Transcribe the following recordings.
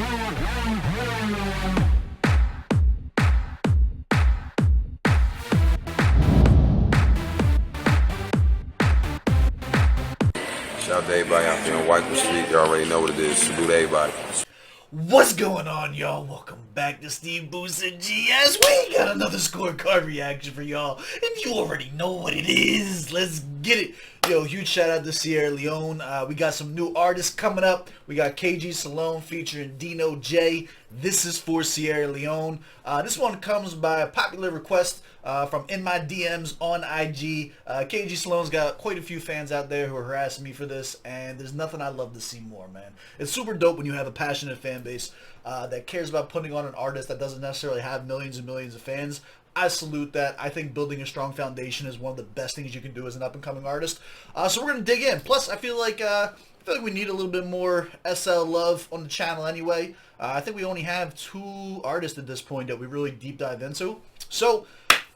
Shout out to everybody out there on White Street. You already know what it is. Salute to everybody. What's going on, y'all? Welcome back to SteveBussaGS. We got another scorecard reaction for y'all, and you already know what it is. Let's get it. Yo, huge shout out to Sierra Leone. We got some new artists coming up. We got KG Sloane featuring Deeno J. This is for Sierra Leone. This one comes by popular request from in my DMs on IG. KG Sloane's got quite a few fans out there who are harassing me for this, and there's nothing I love to see more, man. It's super dope when you have a passionate fan base that cares about putting on an artist that doesn't necessarily have millions and millions of fans. I salute that. I think building a strong foundation is one of the best things you can do as an up-and-coming artist. So we're going to dig in. Plus, I feel like we need a little bit more SL love on the channel anyway. I think we only have 2 artists at this point that we really deep dive into. So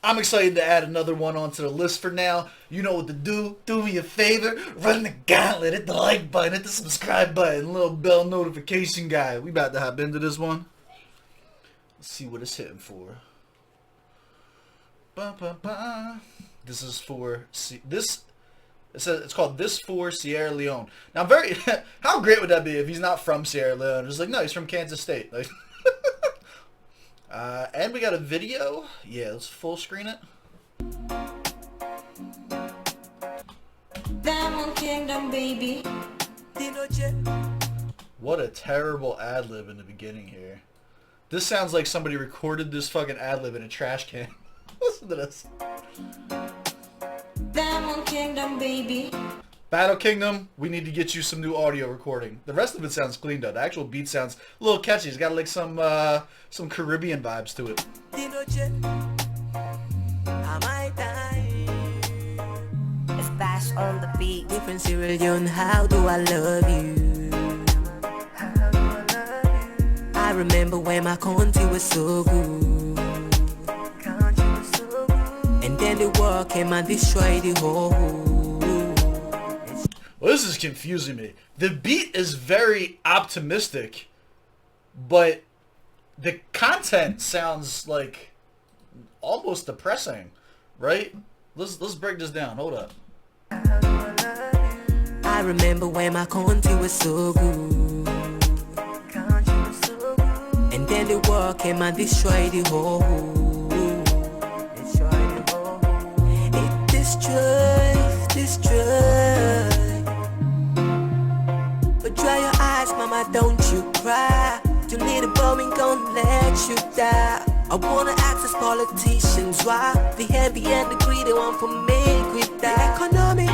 I'm excited to add another one onto the list for now. You know what to do. Do me a favor. Run the gauntlet. Hit the like button. Hit the subscribe button. Little bell notification guy. We about to hop into this one. Let's see what it's hitting for. Ba, ba, ba. This is for this. It says it's called "This for Sierra Leone." Now, very how great would that be if he's not from Sierra Leone? Just like, no, he's from Kansas State. Like, and we got a video. Yeah, let's full screen it. Diamond Kingdom, baby. What a terrible ad lib in the beginning here. This sounds like somebody recorded this fucking ad lib in a trash can. Listen to this. Diamond Kingdom, baby. Battle Kingdom, we need to get you some new audio recording. The rest of it sounds clean though. The actual beat sounds a little catchy. It's got like some Caribbean vibes to it. It's Bash on the beat. Different Sierra Leone, how do I love you? I remember when my country was so good. And then the war came and destroyed the whole. Well, this is confusing me. The beat is very optimistic, but the content sounds like almost depressing, right? Let's break this down. Hold up. I remember when my country was so good. And then the war came and destroyed the whole. Destroy. But dry your eyes, mama, don't you cry. You need a bombing, gonna let you die. I wanna ask us politicians why the heavy and the greedy want to make we die. The economy,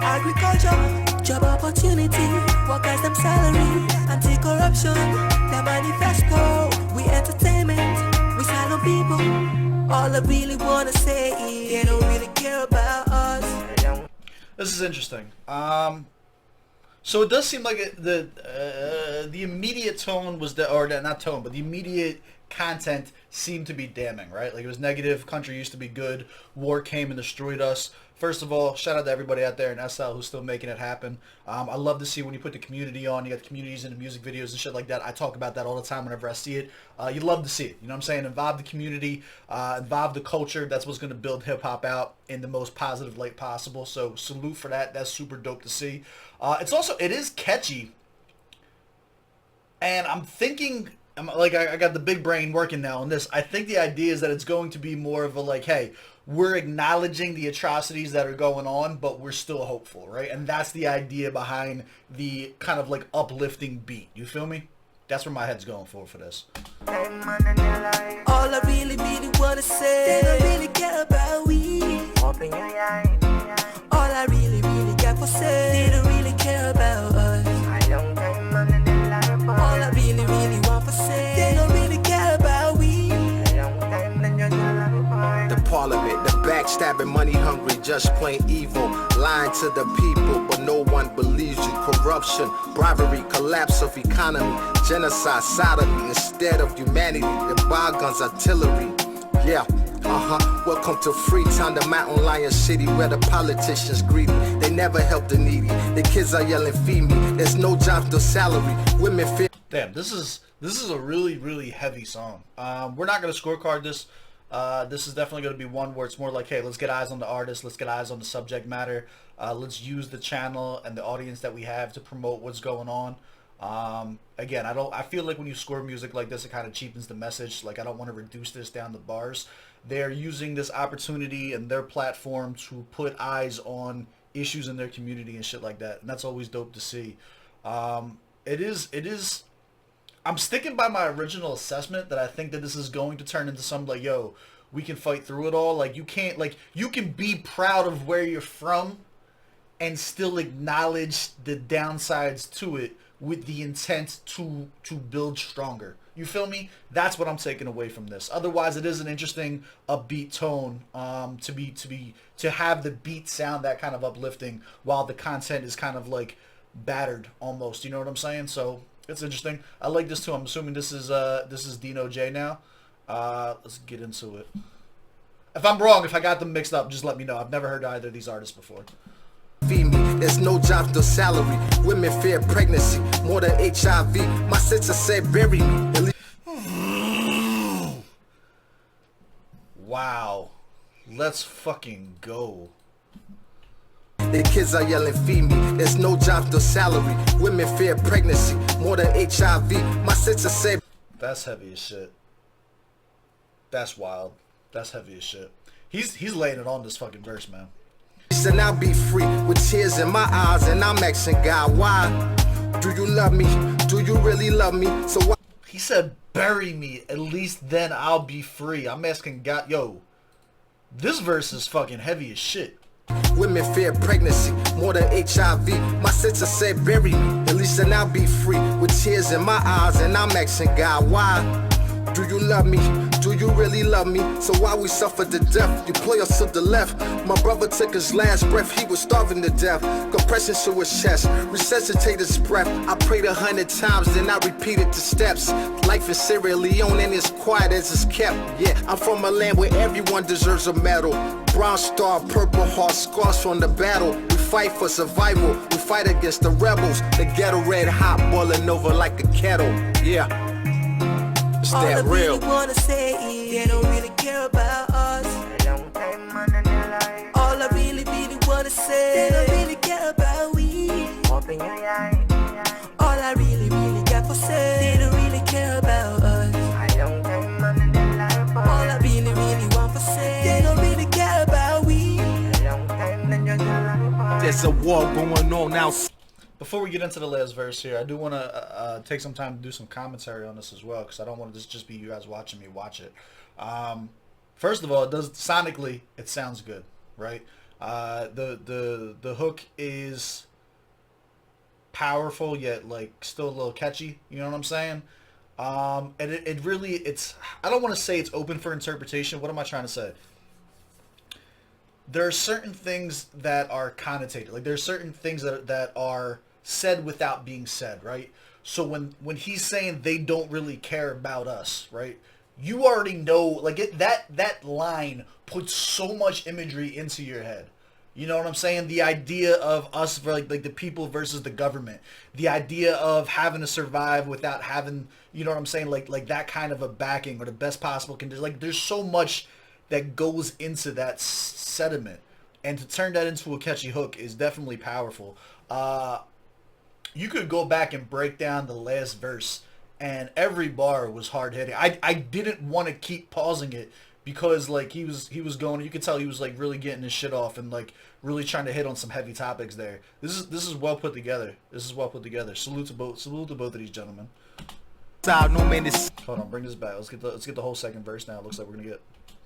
agriculture, job opportunity, workers them salary, anti-corruption, the manifesto, we entertainment, we silent people. All I really wanna say is they don't really care about us. This is interesting. So it does seem like the immediate tone was not tone, but the immediate content seemed to be damning, right? Like it was negative. Country used to be good. War came and destroyed us. First of all, shout out to everybody out there in SL who's still making it happen. I love to see when you put the community on. You got the communities in the music videos and shit like that. I talk about that all the time whenever I see it. You love to see it. You know what I'm saying? Involve the community, involve the culture. That's what's going to build hip-hop out in the most positive light possible. So salute for that. That's super dope to see. It is catchy. And I'm thinking, I got the big brain working now on this. I think the idea is that it's going to be more of a like, hey, we're acknowledging the atrocities that are going on, but we're still hopeful, right? And that's the idea behind the kind of like uplifting beat. You feel me? That's where my head's going for this. All I really, really wanna say, they don't really care about we. All I really, really got for say, they don't really care about us. All I really, really want for say, they don't really care about we. The parliament, the backstabbing, money hungry, just plain evil. Lying to the people, but no one believes you. Corruption, bribery, collapse of economy, genocide, sodomy, instead of humanity, the bar guns, artillery. Yeah, Welcome to Freetown, the mountain lion city where the politicians greedy. They never help the needy. The kids are yelling, feed me. There's no jobs, no salary. Women fear. Damn, this is a really heavy song. We're not gonna scorecard this. This is definitely gonna be one where it's more like, hey, let's get eyes on the artist, let's get eyes on the subject matter. Let's use the channel and the audience that we have to promote what's going on. Again, I feel like when you score music like this, it kind of cheapens the message. Like, I don't want to reduce this down to bars. They're using this opportunity and their platform to put eyes on issues in their community and shit like that, and that's always dope to see. It is. I'm sticking by my original assessment that I think that this is going to turn into something like, yo, we can fight through it all. Like, you can be proud of where you're from and still acknowledge the downsides to it with the intent to build stronger. You feel me? That's what I'm taking away from this. Otherwise, it is an interesting upbeat tone to have the beat sound that kind of uplifting while the content is kind of like battered almost. You know what I'm saying? So it's interesting. I like this too. I'm assuming this is Deeno J now. Let's get into it. If I'm wrong, if I got them mixed up, just let me know. I've never heard either of these artists before. Feed me. There's no jobs, no salary. Women fear pregnancy more than HIV. My sister said bury me. Wow. Let's fucking go. The kids are yelling, feed me. There's no jobs, no salary. Women fear pregnancy more than HIV. My sister said. That's heavy as shit. That's wild. That's heavy as shit. He's laying it on this fucking verse, man. And I'll be free with tears in my eyes, and I'm asking God, why? Do you love me? Do you really love me? So why? He said, bury me. At least then I'll be free. I'm asking God, yo, this verse is fucking heavy as shit. Women fear pregnancy more than HIV. My sister said, bury me. At least then I'll be free with tears in my eyes, and I'm asking God, why? Do you love me? Do you really love me? So why we suffer to death? You play us to the left. My brother took his last breath. He was starving to death. Compression to his chest. Resuscitate his breath. I prayed 100 times, then I repeated the steps. Life is Sierra Leone and it's quiet as it's kept. Yeah, I'm from a land where everyone deserves a medal. Brown star, purple heart, scars from the battle. We fight for survival. We fight against the rebels. The ghetto red hot, boiling over like a kettle. Yeah. All I That real. really wanna say is they don't really care about us. All I really wanna say, they don't really care about we. All I really got to say, they don't really care about us. All I really want to say, they don't really care about we. There's a war going on now. Before we get into the last verse here, I do want to take some time to do some commentary on this as well, because I don't want this just be you guys watching me watch it. First of all, it does sonically, it sounds good, right? The hook is powerful yet like still a little catchy. You know what I'm saying? And it really, it's, I don't want to say it's open for interpretation. What am I trying to say? There are certain things that are connotated. Like, there are certain things that are said without being said, right? So when he's saying they don't really care about us, right? You already know, like, that line puts so much imagery into your head. You know what I'm saying? The idea of us, like the people versus the government. The idea of having to survive without having, you know what I'm saying? Like that kind of a backing or the best possible condition. Like, there's so much that goes into that sediment, and to turn that into a catchy hook is definitely powerful. You could go back and break down the last verse, and every bar was hard hitting. I didn't want to keep pausing it because like he was going. You could tell he was like really getting his shit off and like really trying to hit on some heavy topics there. This is well put together. This is well put together. Salute to both of these gentlemen. Hold on, bring this back. Let's get the whole second verse now. It looks like we're gonna get.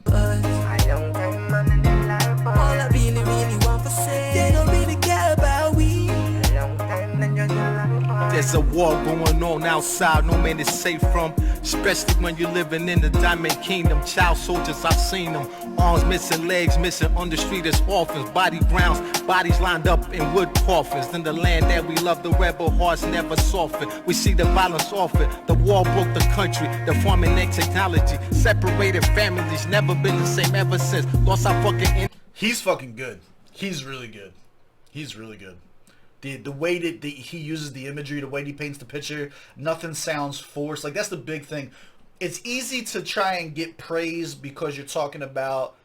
All I really want to say, they don't really care about we. There's a war going on outside, no man is safe from. especially when you're living in the Diamond Kingdom. Child soldiers, I've seen them. Arms missing, legs missing, on the street as orphans. Body grounds, bodies lined up in wood coffins. In the land that we love, the rebel hearts never soften. We see the violence often. The war broke the country, the farming and technology. Separated families, never been the same ever since. Lost our fucking... He's fucking good. He's really good. He's really good. The way that he uses the imagery, the way he paints the picture, nothing sounds forced. Like, that's the big thing. It's easy to try and get praise because you're talking about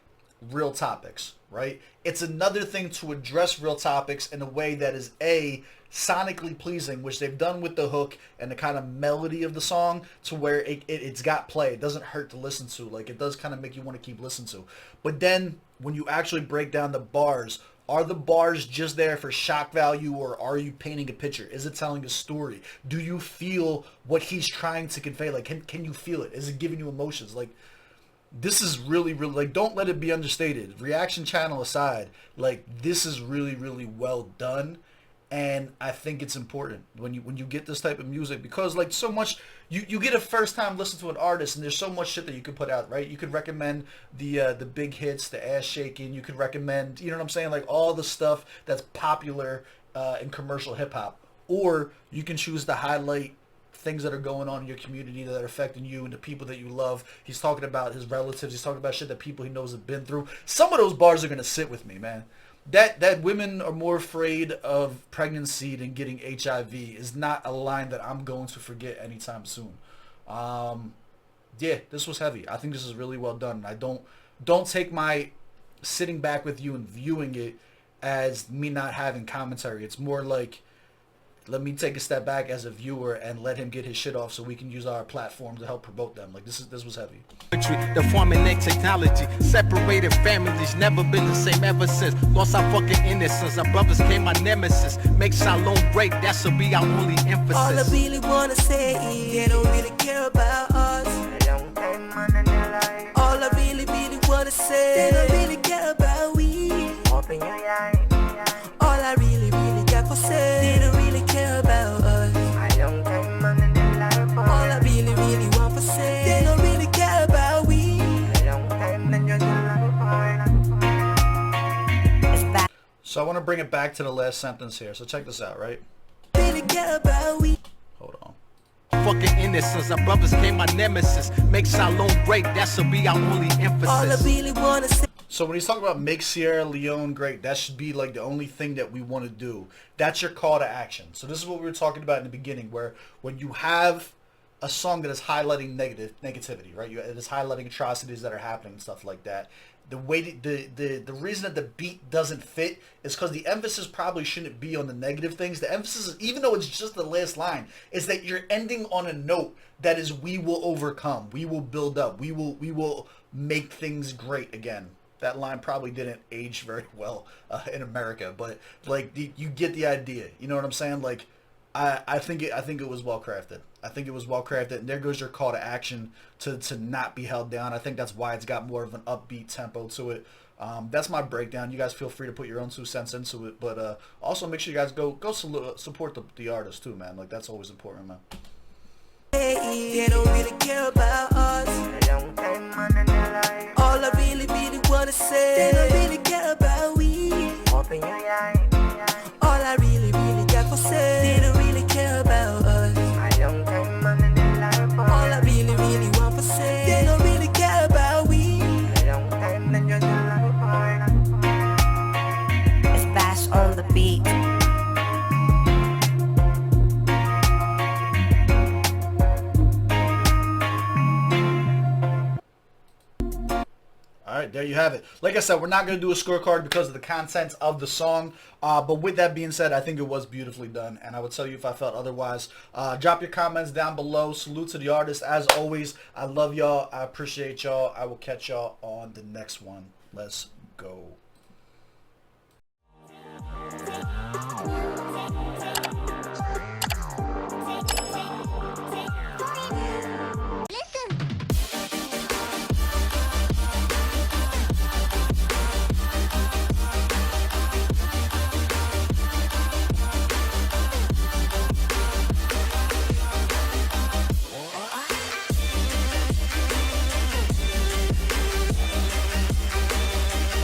real topics, right? It's another thing to address real topics in a way that is sonically pleasing, which they've done with the hook and the kind of melody of the song, to where it's got play. It doesn't hurt to listen to. Like, it does kind of make you want to keep listening to. But then when you actually break down the bars, are the bars just there for shock value, or are you painting a picture? Is it telling a story? Do you feel what he's trying to convey? Like, can you feel it? Is it giving you emotions? Like, this is really, really, like, don't let it be understated. Reaction channel aside, like, this is really, really well done. And I think it's important when you get this type of music, because, like, so much, you get a first time listen to an artist, and there's so much shit that you could put out, right? You could recommend the big hits, the ass shaking. You could recommend, you know what I'm saying, like, all the stuff that's popular in commercial hip hop. Or you can choose to highlight things that are going on in your community that are affecting you and the people that you love. He's talking about his relatives. He's talking about shit that people he knows have been through. Some of those bars are gonna sit with me, man. That women are more afraid of pregnancy than getting HIV is not a line that I'm going to forget anytime soon. Yeah, this was heavy. I think this is really well done. I don't take my sitting back with you and viewing it as me not having commentary. It's more like, let me take a step back as a viewer and let him get his shit off so we can use our platform to help promote them. Like, this was heavy. The farming and technology, separated families, never been the same ever since. Lost our fucking innocence, our brothers came my nemesis. Make Salone great, that should be our only emphasis. All I really wanna say is they don't really care about us. All I really, really wanna say, they don't really care about we. All I really, really got to say, they don't really care about us. All I really, really want to say, they don't really care about we. So I want to bring it back to the last sentence here. So check this out, right? Really care about we. Hold on. Fucking innocence, our brothers came my nemesis. Make Salone great, that should be our only emphasis. All I really wanna say. So when he's talking about make Sierra Leone great, that should be like the only thing that we want to do. That's your call to action. So this is what we were talking about in the beginning, where when you have a song that is highlighting negativity, right? It is highlighting atrocities that are happening and stuff like that. The way the reason that the beat doesn't fit is because the emphasis probably shouldn't be on the negative things. The emphasis is, even though it's just the last line, is that you're ending on a note that is, we will overcome, we will build up, we will make things great again. That line probably didn't age very well in America, but like you get the idea. You know what I'm saying? Like I think it was well crafted. I think it was well crafted, and there goes your call to action to not be held down. I think that's why it's got more of an upbeat tempo to it. That's my breakdown. You guys feel free to put your own 2 cents into it, but also make sure you guys go support the artist too, man. Like, that's always important, man. They don't really care about us. All I really, really wanna say, they don't really care about we. All I really, really got to say, they don't really care about us. All I really, really want to say, they don't really care about we. It's Bash on the beat. All right, there you have it. Like I said, we're not going to do a scorecard because of the content of the song. But with that being said, I think it was beautifully done. And I would tell you if I felt otherwise. Drop your comments down below. Salute to the artist. As always, I love y'all. I appreciate y'all. I will catch y'all on the next one. Let's go.